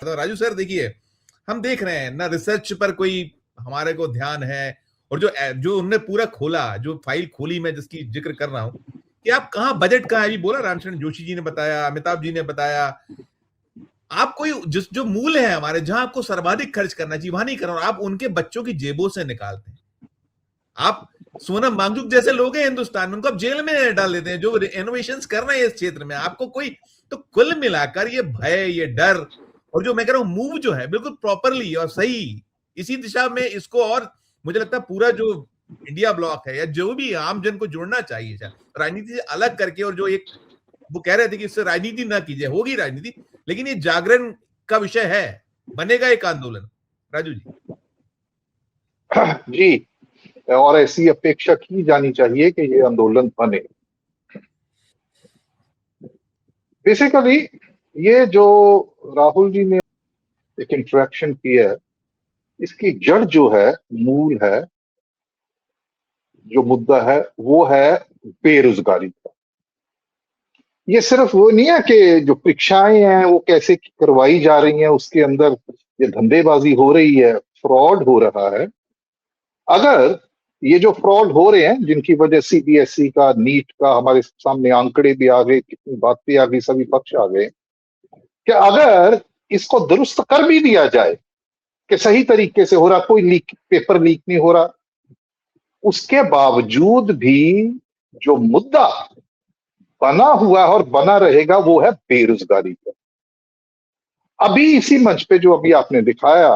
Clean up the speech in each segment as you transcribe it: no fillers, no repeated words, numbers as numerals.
तो राजू सर देखिए, हम देख रहे हैं ना, रिसर्च पर कोई हमारे को ध्यान है, और जो जो उन्होंने पूरा खोला, जो फाइल खोली मैं जिसकी जिक्र कर रहा हूं कि आप कहाँ बजट कहाँ है, अभी बोला रामचरण जोशी जी ने बताया, अमिताभ जी ने बताया, आप कोई जिस जो मूल है हमारे, जहां आपको सर्वाधिक खर्च करना चाहिए वहां नहीं कर रहे, और आप उनके बच्चों की जेबों से निकालते हैं। आप सोनम वांगचुक जैसे लोग हैं हिंदुस्तान में, उनको आप जेल में डाल देते हैं जो इनोवेशन कर रहे हैं इस क्षेत्र में। आपको कोई, तो कुल मिलाकर ये भय, ये डर, और जो मैं कह रहा हूं मूव जो है बिल्कुल प्रॉपरली और सही इसी दिशा में, इसको और मुझे लगता है पूरा जो इंडिया ब्लॉक है या जो भी आम जन को जुड़ना चाहिए राजनीति से अलग करके। और जो एक वो कह रहे थे कि इससे राजनीति ना कीजिए, होगी राजनीति, लेकिन ये जागरण का विषय है, बनेगा एक आंदोलन। राजू जी। जी, और ऐसी अपेक्षा की जानी चाहिए कि ये आंदोलन बने। बेसिकली ये जो राहुल जी ने एक इंटरेक्शन किया है, इसकी जड़ जो है, मूल है, जो मुद्दा है वो है बेरोजगारी का। ये सिर्फ वो नहीं है कि जो परीक्षाएं हैं वो कैसे करवाई जा रही हैं, उसके अंदर ये धंधेबाजी हो रही है, फ्रॉड हो रहा है। अगर ये जो फ्रॉड हो रहे हैं, जिनकी वजह सीबीएसई का, नीट का, हमारे सामने आंकड़े भी आ गए, कितनी बातें आ गई, सभी पक्ष आ गए, कि अगर इसको दुरुस्त कर भी दिया जाए कि सही तरीके से हो रहा, कोई लीक, पेपर लीक नहीं हो रहा, उसके बावजूद भी जो मुद्दा बना हुआ है और बना रहेगा वो है बेरोजगारी का। अभी इसी मंच पे जो अभी आपने दिखाया,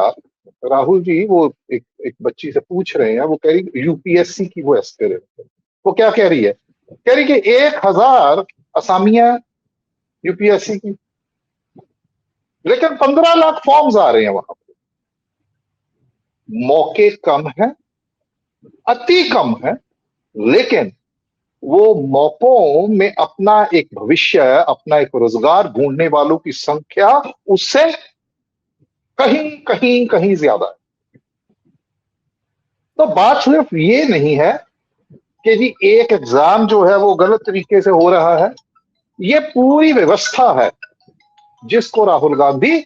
राहुल जी वो एक बच्ची से पूछ रहे हैं, वो कह रही यूपीएससी की वो एस्पिरेंट है। वो क्या कह रही है? कह रही कि 1000 असामियां यूपीएससी की, लेकिन 15 लाख फॉर्म्स आ रहे हैं वहां पे। मौके कम है, अति कम है, लेकिन वो मौकों में अपना एक भविष्य, अपना एक रोजगार ढूंढने वालों की संख्या उससे कहीं कहीं कहीं ज्यादा है। तो बात सिर्फ ये नहीं है कि जी एक एग्जाम जो है वो गलत तरीके से हो रहा है, ये पूरी व्यवस्था है जिसको राहुल गांधी,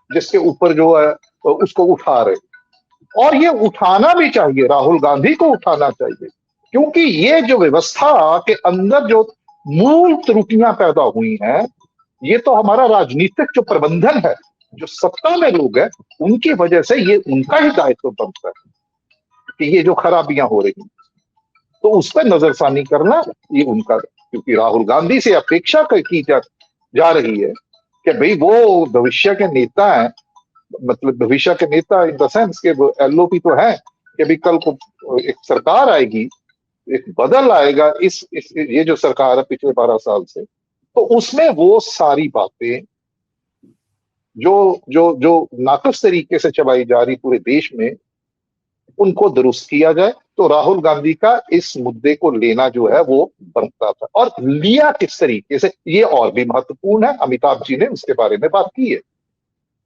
जिसके ऊपर जो है उसको उठा रहे, और ये उठाना भी चाहिए, राहुल गांधी को उठाना चाहिए, क्योंकि ये जो व्यवस्था के अंदर जो मूल त्रुटियां पैदा हुई हैं, ये तो हमारा राजनीतिक जो प्रबंधन है, जो सत्ता में लोग हैं, उनकी वजह से ये उनका ही दायित्व बनता है कि ये जो खराबियां हो रही हैं, तो उस पर नजरसानी करना ये उनका, क्योंकि राहुल गांधी से अपेक्षा की जा रही है कि भाई वो भविष्य के नेता हैं, मतलब भविष्य के नेता इन द सेंस के एलओपी तो है कि भाई कल को एक सरकार आएगी, एक बदल आएगा, ये जो सरकार है पिछले 12 साल से, तो उसमें वो सारी बातें जो जो जो नाकस तरीके से चलाई जा रही पूरे देश में, उनको दुरुस्त किया जाए। तो राहुल गांधी का इस मुद्दे को लेना जो है वो बनता था, और लिया किस तरीके से ये और भी महत्वपूर्ण है। अमिताभ जी ने उसके बारे में बात की है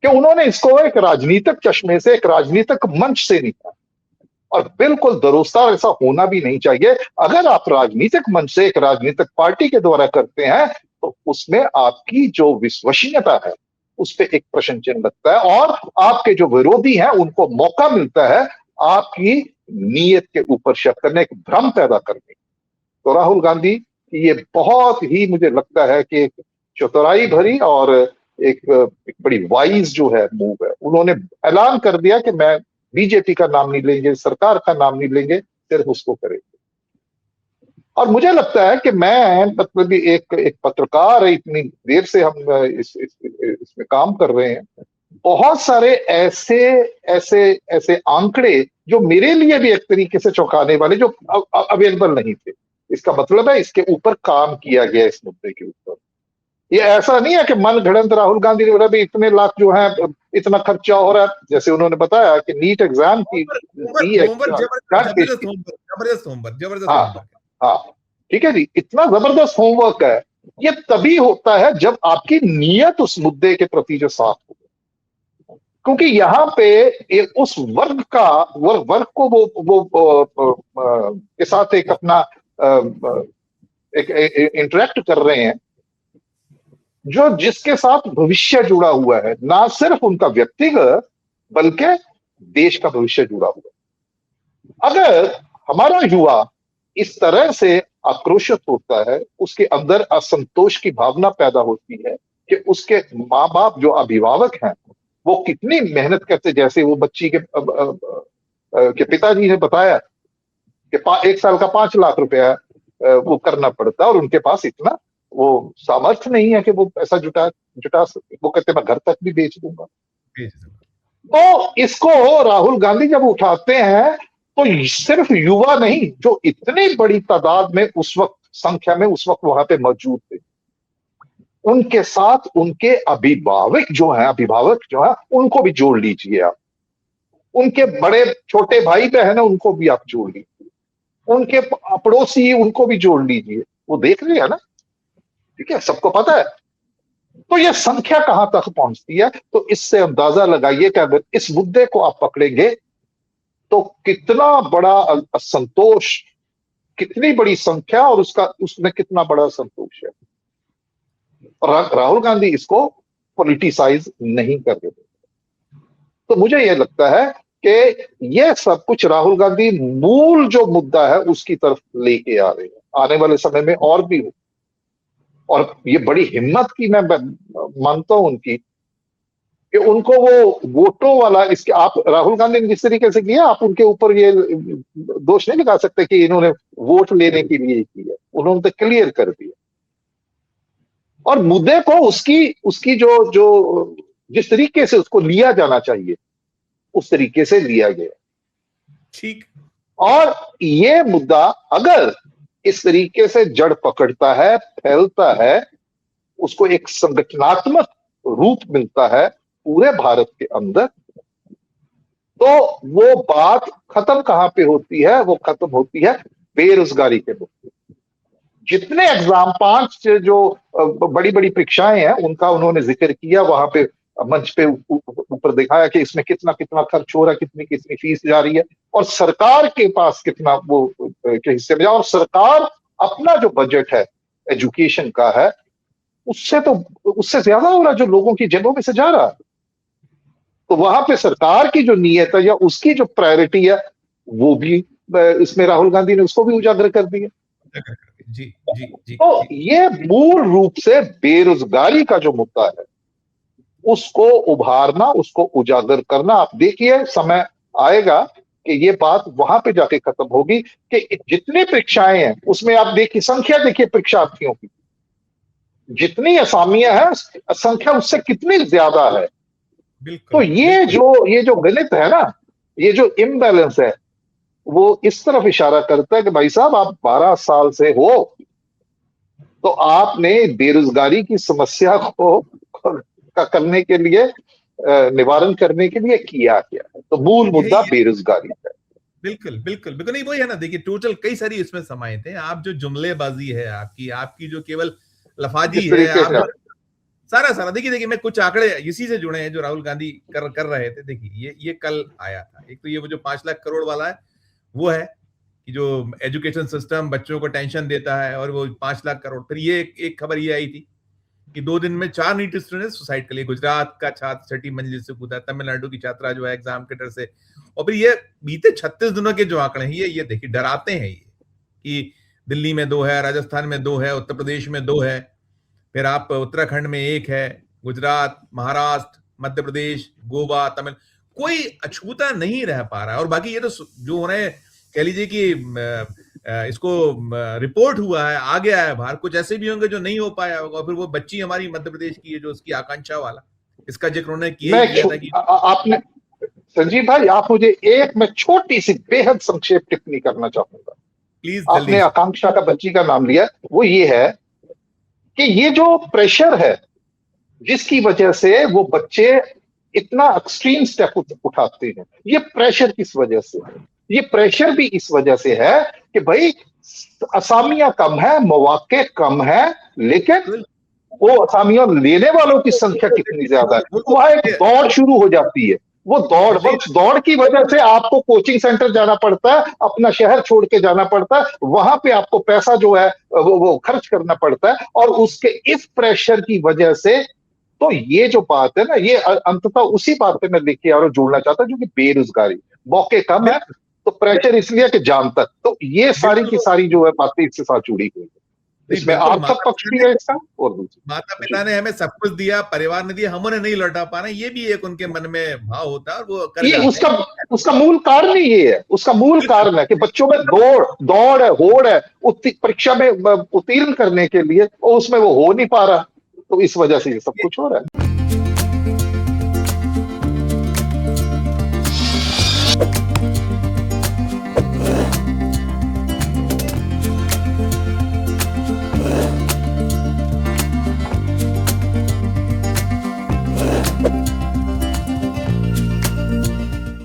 कि उन्होंने इसको एक राजनीतिक चश्मे से, एक राजनीतिक मंच से निकाला, और बिल्कुल दुरुस्त, ऐसा होना भी नहीं चाहिए। अगर आप राजनीतिक मंच से, एक राजनीतिक पार्टी के द्वारा करते हैं, तो उसमें आपकी जो विश्वसनीयता है उस पर एक प्रश्न चिन्ह लगता है, और आपके जो विरोधी हैं उनको मौका मिलता है आपकी नीयत के ऊपर शक करने, एक भ्रम पैदा करने। तो राहुल गांधी की ये बहुत ही, मुझे लगता है कि एक चतुराई भरी और एक बड़ी वाइज जो है मूव है। उन्होंने ऐलान कर दिया कि मैं बीजेपी का नाम नहीं लेंगे, सरकार का नाम नहीं लेंगे, सिर्फ उसको करेंगे। और मुझे लगता है कि मैं, मतलब एक पत्रकार है, इतनी देर से हम इसमें काम कर रहे हैं, बहुत सारे ऐसे ऐसे ऐसे आंकड़े जो मेरे लिए भी एक तरीके से चौंकाने वाले, जो अवेलेबल नहीं थे। इसका मतलब है इसके ऊपर काम किया गया, इस मुद्दे के ऊपर। ये ऐसा नहीं है कि मन घड़ंत राहुल गांधी ने बोला भी इतने लाख जो है, इतना खर्चा हो रहा है। जैसे उन्होंने बताया कि नीट एग्जाम की जबरदस्त होमवर्क। हाँ, ठीक है जी, इतना जबरदस्त होमवर्क है। ये तभी होता है जब आपकी नीयत उस मुद्दे के प्रति जो साफ हो, क्योंकि यहाँ पे उस वर्ग को वो के साथ एक अपना एक इंटरेक्ट कर रहे हैं, जो जिसके साथ भविष्य जुड़ा हुआ है, ना सिर्फ उनका व्यक्तिगत बल्कि देश का भविष्य जुड़ा हुआ है। अगर हमारा युवा इस तरह से आक्रोशित होता है, उसके अंदर असंतोष की भावना पैदा होती है कि उसके माँ बाप जो अभिभावक हैं वो कितनी मेहनत करते, जैसे वो बच्ची के पिताजी ने बताया कि 1 साल का 5 लाख रुपया वो करना पड़ता है और उनके पास इतना वो सामर्थ्य नहीं है कि वो पैसा जुटा सके। वो कहते मैं घर तक भी बेच दूंगा। तो इसको राहुल गांधी जब उठाते हैं तो सिर्फ युवा नहीं, जो इतनी बड़ी तादाद में उस वक्त संख्या में उस वक्त वहां पे मौजूद थे, उनके साथ उनके अभिभावक जो है उनको भी जोड़ लीजिए आप। उनके बड़े छोटे भाई बहन है उनको भी आप जोड़ लीजिए, उनके पड़ोसी उनको भी जोड़ लीजिए। वो देख रहे हैं ना, ठीक है, सबको पता है। तो ये संख्या कहां तक पहुंचती है, तो इससे अंदाजा लगाइए कि अगर इस मुद्दे को आप पकड़ेंगे तो कितना बड़ा असंतोष, कितनी बड़ी संख्या और उसमें कितना बड़ा संतोष है। राहुल गांधी इसको पॉलिटिसाइज नहीं कर रहे। तो मुझे यह लगता है कि यह सब कुछ राहुल गांधी मूल जो मुद्दा है उसकी तरफ लेके आ रहे हैं। आने वाले समय में और भी हो, और ये बड़ी हिम्मत की मैं मानता हूं उनकी, कि उनको वो वोटों वाला, इसके आप राहुल गांधी ने जिस तरीके से किया, आप उनके ऊपर ये दोष नहीं लगा सकते कि इन्होंने वोट लेने के लिए किया। उन्होंने तो क्लियर कर दिया और मुद्दे को उसकी जो जिस तरीके से उसको लिया जाना चाहिए उस तरीके से लिया गया। ठीक। और ये मुद्दा अगर इस तरीके से जड़ पकड़ता है, फैलता है, उसको एक संगठनात्मक रूप मिलता है पूरे भारत के अंदर, तो वो बात खत्म कहां पे होती है? वो खत्म होती है बेरोजगारी के मुद्दे। जितने एग्जाम 5 जो बड़ी बड़ी परीक्षाएं हैं उनका उन्होंने जिक्र किया, वहां पे मंच पे ऊपर दिखाया कि इसमें कितना कितना खर्च हो रहा है, कितनी कितनी फीस जा रही है और सरकार के पास कितना वो के हिस्से में जा, और सरकार अपना जो बजट है एजुकेशन का है उससे ज्यादा हो रहा है जो लोगों की जेबों में से जा रहा है। तो वहां पे सरकार की जो नीयत है या उसकी जो प्रायोरिटी है वो भी इसमें राहुल गांधी ने उसको भी उजागर कर दिया। जी जी जी। तो ये मूल रूप से बेरोजगारी का जो मुद्दा है उसको उभारना, उसको उजागर करना। आप देखिए समय आएगा कि ये बात वहां पे जाके खत्म होगी कि जितनी परीक्षाएं हैं उसमें आप देखिए, संख्या देखिए परीक्षार्थियों की, जितनी असामियां हैं संख्या उससे कितनी ज्यादा है। तो ये जो गणित है ना, ये जो इम्बैलेंस है, वो इस तरफ इशारा करता है कि भाई साहब आप 12 साल से हो तो आपने बेरोजगारी की समस्या को करने के लिए, निवारण करने के लिए किया क्या है। तो मूल मुद्दा बेरोजगारी है। बिल्कुल बिल्कुल बिल्कुल। नहीं वही है ना, देखिए टोटल कई सारी इसमें समाहित है। आप जो जुमलेबाजी है आपकी जो केवल लफाजी है, आप सारा देखिए मैं कुछ आंकड़े इसी से जुड़े हैं जो राहुल गांधी कर रहे थे। देखिए ये कल आया था। एक तो ये वो जो 5 लाख करोड़ वाला है वो है कि जो एजुकेशन सिस्टम बच्चों को टेंशन देता है, और वो 5 लाख करोड़। फिर ये एक खबर ये आई थी कि 2 दिन में 4 नीट स्टूडेंट सुसाइड कर लिए। गुजरात का छात्र 6ठी मंजिल से कूदा, तमिलनाडु की छात्रा जो है एग्जाम के डर से। और फिर ये बीते 36 दिनों के जो आंकड़े हैं ये देखिए डराते हैं। ये कि दिल्ली में 2 है, राजस्थान में 2 है, उत्तर प्रदेश में 2 है, फिर आप उत्तराखंड में 1 है, गुजरात, महाराष्ट्र, मध्य प्रदेश, गोवा, तमिल, कोई अछूता नहीं रह पा रहा है। और बाकी ये तो जो उन्हें कह लीजिए कि इसको रिपोर्ट हुआ है, आ गया है बाहर, कुछ ऐसे भी होंगे जो नहीं हो पाया होगा। फिर वो बच्ची हमारी मध्य प्रदेश की है जो उसकी आकांक्षा वाला, इसका जिक्र उन्होंने किया था कि आपने संजीव भाई, आप मुझे मैं छोटी सी बेहद संक्षेप टिप्पणी करना चाहूंगा। प्लीज। आपने आकांक्षा का बच्ची का नाम लिया, वो ये है कि ये जो प्रेशर है जिसकी वजह से वो बच्चे इतना एक्सट्रीम स्टेप उठाते हैं, ये प्रेशर किस वजह से है? ये प्रेशर भी इस वजह से है कि भाई असामियां कम है, मौके कम है, लेकिन वो असामियां लेने वालों की संख्या कितनी ज्यादा है। वहां एक दौड़ शुरू हो जाती है, वो दौड़, बस दौड़ की वजह से आपको कोचिंग सेंटर जाना पड़ता है, अपना शहर छोड़ के जाना पड़ता है, वहां पे आपको पैसा जो है वो खर्च करना पड़ता है, और उसके इस प्रेशर की वजह से, तो ये जो बात है ना, ये अंततः उसी बात पे मैं लेके और जोड़ना चाहता हूं, जो कि बेरोजगारी, मौके कम है बिल्कुल तो प्रेशर इसलिए कि जान तक, तो ये सारी की बिल्कुल सारी जो है बातें इसके साथ जुड़ी हुई है। नहीं इसमें बिल्कुल आर्थिक पक्ष भी है इसका, और दूसरी। माता जी। पिता ने हमें सब कुछ दिया, परिवार ने दिया, हम उन्हें नहीं लौटा पा रहे, ये भी एक उनके मन में भाव होता है और वो कर ये जाते उसका हैं। उसका मूल कारण ही ये है, उसका मूल बिल्कुल कारण है कि बच्चों में दौड़ दौड़ है, होड़ है, परीक्षा में उत्तीर्ण करने के लिए, और उसमें वो हो नहीं पा रहा, तो इस वजह से ये सब कुछ हो रहा है।